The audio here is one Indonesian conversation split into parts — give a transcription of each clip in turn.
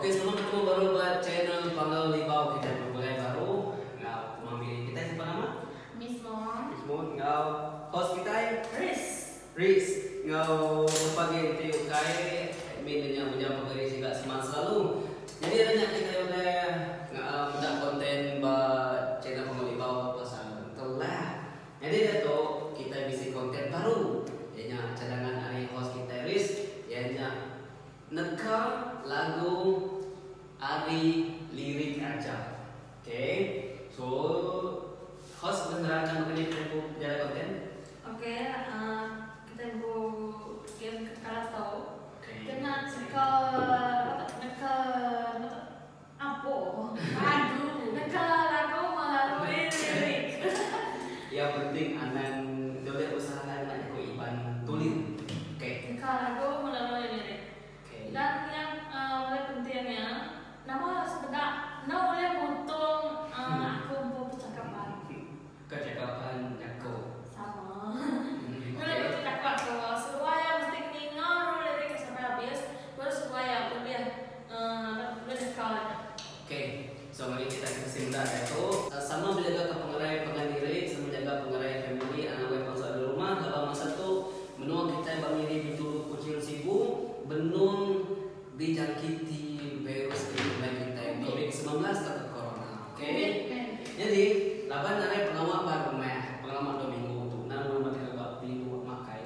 Oke, selamat ketemu baru buat channel Panggal Libau kita berbagai baru. Ngau memilih kita siapa nama? Miss Mon. Miss Mon. Ngau host kita Riz. Riz. Ngau pagi itu kai minnya punya pegawai sih gak semangat selalu. Jadi adanya kita udah udah konten buat channel Panggal Libau pasal telah. Jadi dia tuh kita bisa konten baru. Yaitu cadangan hari host kita Riz. Yaitu neka lagu Ari lirik aja. Oke, so host menerangkan mengenai tempo jalan konten. Oke, kita mau game kalau tahu. Oke. Kena neka apa? Aduh, neka lagu melalui lirik. Yang penting anan boleh usahakan nak ikut Iban tulis. Oke. Neka lagu melalui lirik. Oke. Dan yang paling pentingnya, nama sebenarnya, nama boleh untung aku mau percakapan. Kecakapan aku. Sama. Oke. Boleh bercakap kalau supaya mesti dengar lirik sampai habis, baru supaya lebih dekat. Oke. So mari kita kasih mudah itu sama menjaga pengerai lirik, sama menjaga pengerai family anak web pasal di rumah. Kalau masa itu menua kita bangiri bitul kucing sibuk benung dijangkiti virus COVID-19 atau corona. Oke. Jadi, laban ada pengawal baru pengawal 2 minggu untuk nan mau agak minggu makai.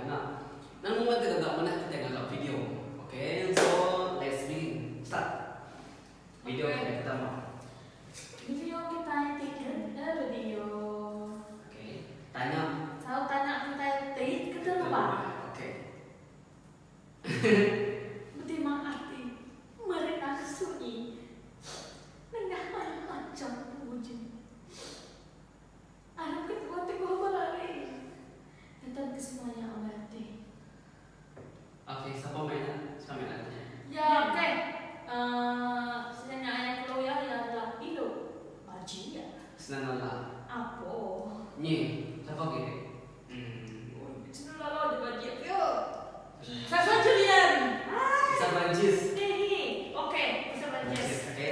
Nah, nan mau agak mana kita agak video. Oke, so let's begin. Start. Video kita pertama. Video kita tiga video. Oke. Tanya. Tahu tanya kita tiga kenapa? Oke. Bagaimana arti mereka kesunyi? Nengah macam wujud. Anak ketua teguh berlari. Dan kesemuanya amati. Oke, siapa mainan? Siapa mainannya? Ya oke. Sebenarnya ayat keluar adalah hidup. Bajia. Senang lah. Apa? Nyi, siapa gini? Senang lalu di bajia. Yo. Saya Julian. Bisa banjis. Oke, bisa banjis. Oke.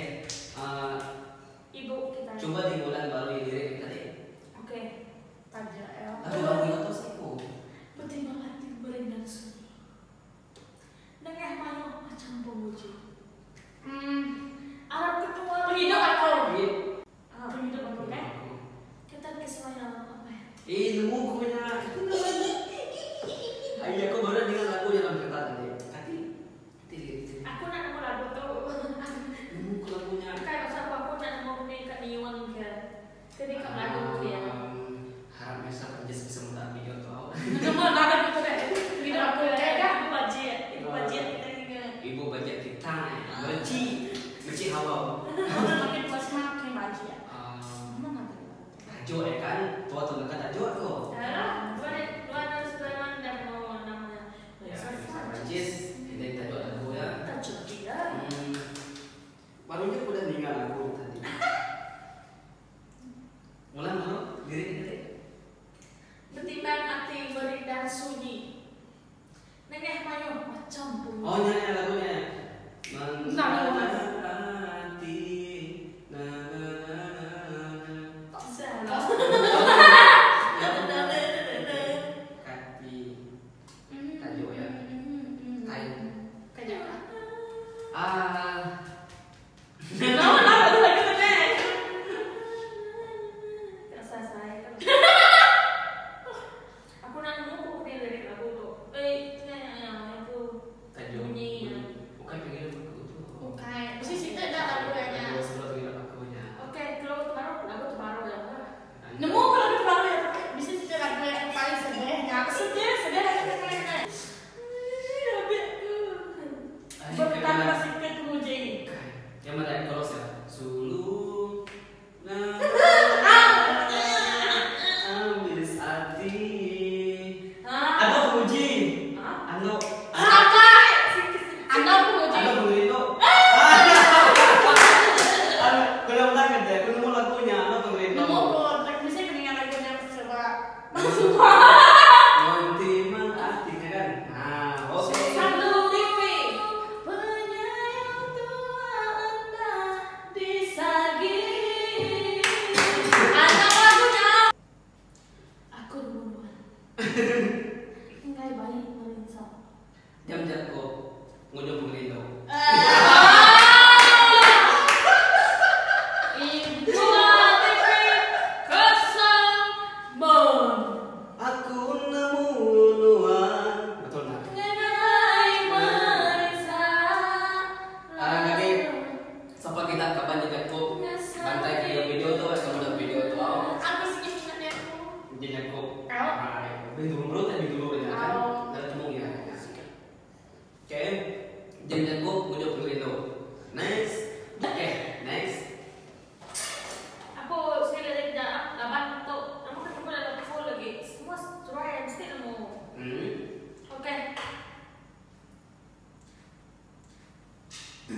Ibu kita. Coba di bulan baru lirik tadi. Oke. Tanya ya. Lagu lagu atau siku? Bagaimana hati berendang sunyi? Nengah mayo macam pemuji. Arab ketua penghidup aku. Penghidup aku kan? Kita kesemuanya apa ya? Nemu punya. Ayo aku baru dengar lagu yang kereta tadi. Hati. Aku nak nemu lagu tuh. Nemu lagunya. Kayak masa aku nak nemu ke Niwan ke. Jadi kamu lagu dia. Harap masa penjelasan bisa mudah video tuh. Nemu lagu itu deh. Penghidup aku ya. Ibu bajiat. Ibu bajiat kita juga. Ibu baca kita. Beci hawa. Makin puas makin bajiat. Mana tadi? Tajo ya kan? Tua tuh dekat tajo tuh. Luar Sulaiman dan mau namanya. Ya, bisa Prancis. Kita tajo lagu ya. Tajuk dia. Barunya udah dengar lagu tadi. Mulai mau lirik tadi. Betimbang hati berindang sunyi. Nengah mayo macam bunyi. Oh nyanyi lagunya. Nah, hati. Tak bisa. Kati. Tajo ya. Tayo. Kayak aku nak nemu buku dari lagu tuh. Itu yang itu Tajo. bunyi. Bukan pengen lagu itu. Bukan. Musisi itu ada lagunya. Sebelum pengen lagunya. Oke, kalau baru lagu baru ya. Nemu kalau lagu baru ya, tapi bisa sih lagu yang paling sedih. Nggak sedih lagu yang paling sedih. Bertambah sikit muji. Yang mana yang kolos ya? Sulu ambis hati. Ano puji? Ano? Anda muji. Ano pengrito? Kalau ulang kan aku nemu lagunya. Ano pengrito? Nemu kalau bisa kedengar lagunya coba. Montiman hati kan? Nah, oke. Satu TV.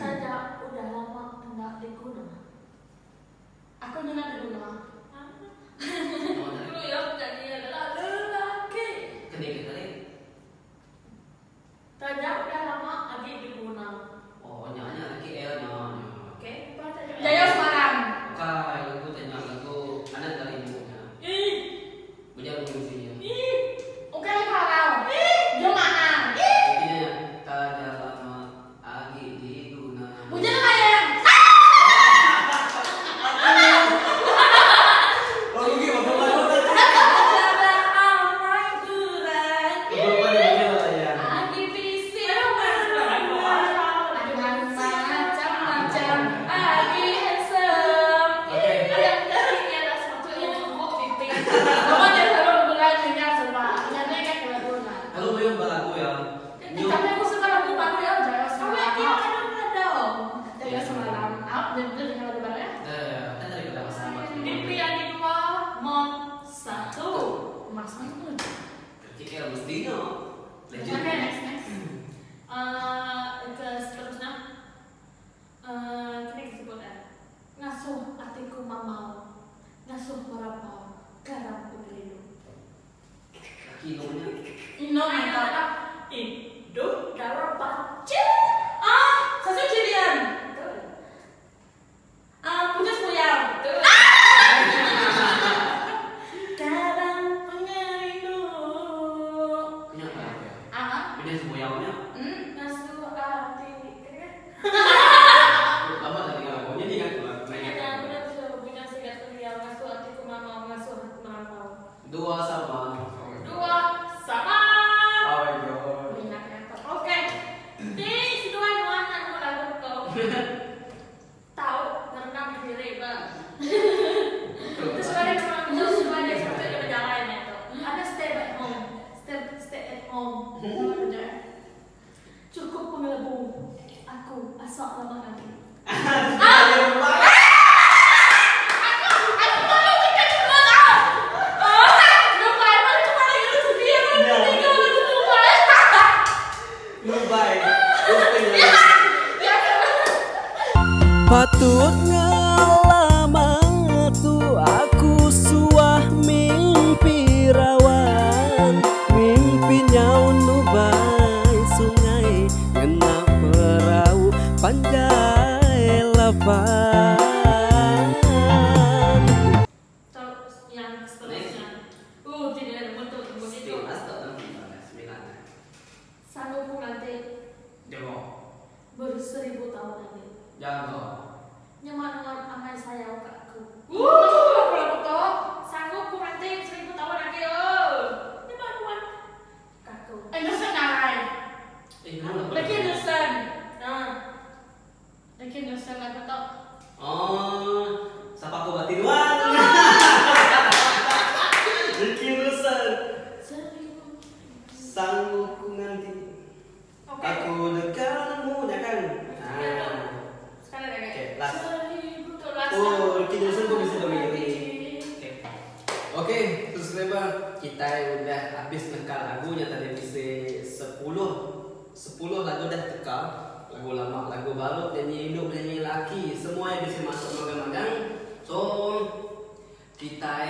Saja udah lama hendak diguna. Aku hendak diguna. Dulu ya jadi adalah lelaki. Kening tadi. Saja udah lama lagi diguna. Oh, nyanyi lagi L-nya. Oke, baca juga. Jaya Semarang. Oke, lagu tanya lagu anak dari ibunya. Ih, Bejar fungsinya. ih. Oke, kalau. Gimana? Intinya tanya lama lagi diguna. Hujan ayam. Oh, rugi waktu baru tadi. Ada amai kurang. Bapak dia ya. Lagi bising. Lagi macam-macam. Lagi handsome. Oke. Ini ada sesuatu yang cukup pipi. Kamu jangan selalu bilang dunia serba. Nyatanya kayak kelabuna. Kalau mau yang lagu ya. Tapi aku suka lagu baru ya, Jaya Kamu Semarang. yakin kan ada? Jaya Semarang. Aku jadi dengan lagu baru ya. Kan dari kata sama. Pipi yang kedua, mon satu. Mas aku. Ketika mestinya. Legend. Oke, next. Ke seterusnya, kini disebut ngasuh hatiku mamau, ngasuh merapau, garam pemiliu. Kaki nomornya. Ino mantap. Hidup darah bacil. Satu jadian. Punya semuyang. Garam pengerindu. Punya apa ya? Ah, Punya semua yaunya. Ngasuh hati. Lama tadi lagunya dia kan Punya sigat kuliah, ngasuh hatiku mamau, ngasuh hati merapau. dua sama. Dua sama. Oh my god. minat ya. Oke. Di dua mana aku lagu kau? Tahu ngerendam diri, Bang. Itu sebagai seperti itu berjalan itu. Ada stay at home, stay at home. Cukup pengelebu. Aku asal lama lagi. Lubai. Patut ngalamat tu aku suah mimpi rawan, mimpinya nubai sungai ngena perahu panjai lapan. Terus yang seterusnya. Tidak ada bentuk itu. Sanggupku nanti berseribu tahun nanti. Nyaman amai saya kakku. Sanggupku nanti 1000 tahun lagi. Nyaman kakku. Anderson alright. Lagi Anderson. Nah, Lagi Anderson aku tau. Oh, siapa aku batin wan? Bikin urusan. 1000. Sanggup ku nanti. Oke. Aku dekatmu, ya kan? Sekali lagi. Oke, last. 1000 tuh last. Oh, bikin urusan kok bisa begini. Oke, terus lebar kita udah habis nekal lagunya tadi bisa 10 lagu dah tekal. Lagu lama, lagu baru, nyanyi hidup, nyanyi laki, semua yang bisa masuk magang-magang. So kita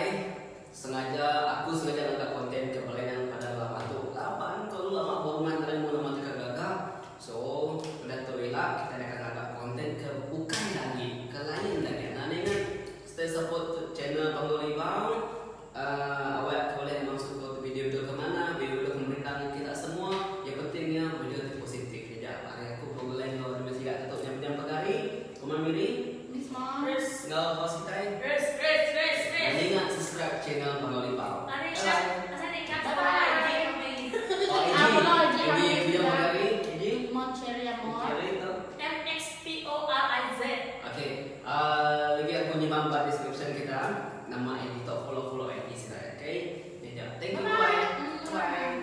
aku sengaja ngangkat konten ke Belanda pada lama tuh. Lapan kalau lama baru mantan mau lama teka gagah. So udah terwila kita akan ngangkat konten ke bukan lagi, ke lain lagi. Nah dengan stay support channel Panggoli Bang. Awak boleh masuk ke video kemana, video pemerintahan kita semua. Yang pentingnya video positif ya. Hari aku Panggoli kalau ada masih gak tutup jam pagari, kuman miri. Bismillah. Terus. Nggak host kita. Terus. Dan ingat subscribe channel